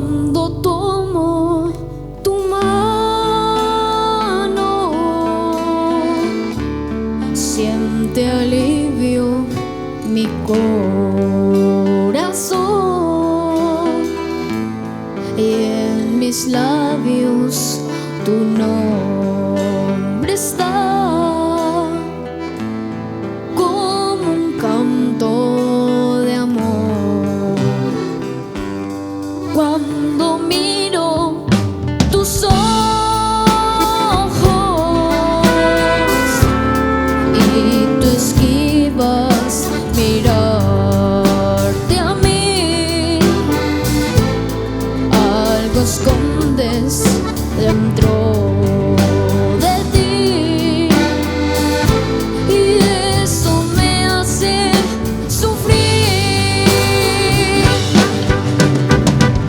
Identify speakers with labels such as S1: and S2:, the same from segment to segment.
S1: Cuando tomo tu mano, siente alivio mi corazón, y en mis labios tu nombre está como un canto de amor. Cuando miro tus ojos y tú esquivas mirarte a mí, algo escondes dentro de ti, y eso me hace sufrir.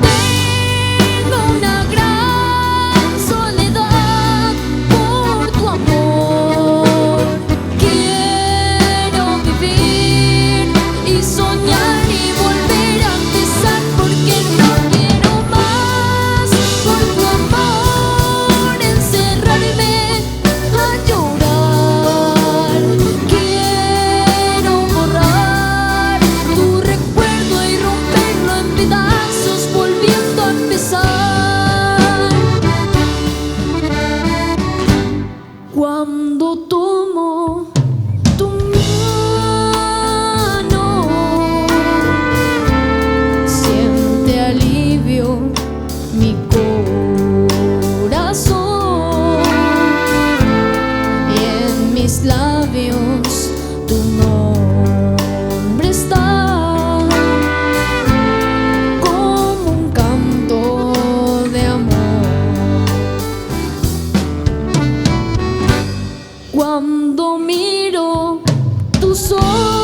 S1: Tengo una gran soledad por tu amor. Quiero vivir y soñar y volver a empezar, porque no quiero más por tu amor encerrarme a llorar. Quiero borrar tu recuerdo y romperlo en pedazos, volviendo a empezar. Cuando tomo tu mano, siente alivio mi corazón, y en mis labios tu nombre está como un canto de amor. Cuando miro tus ojos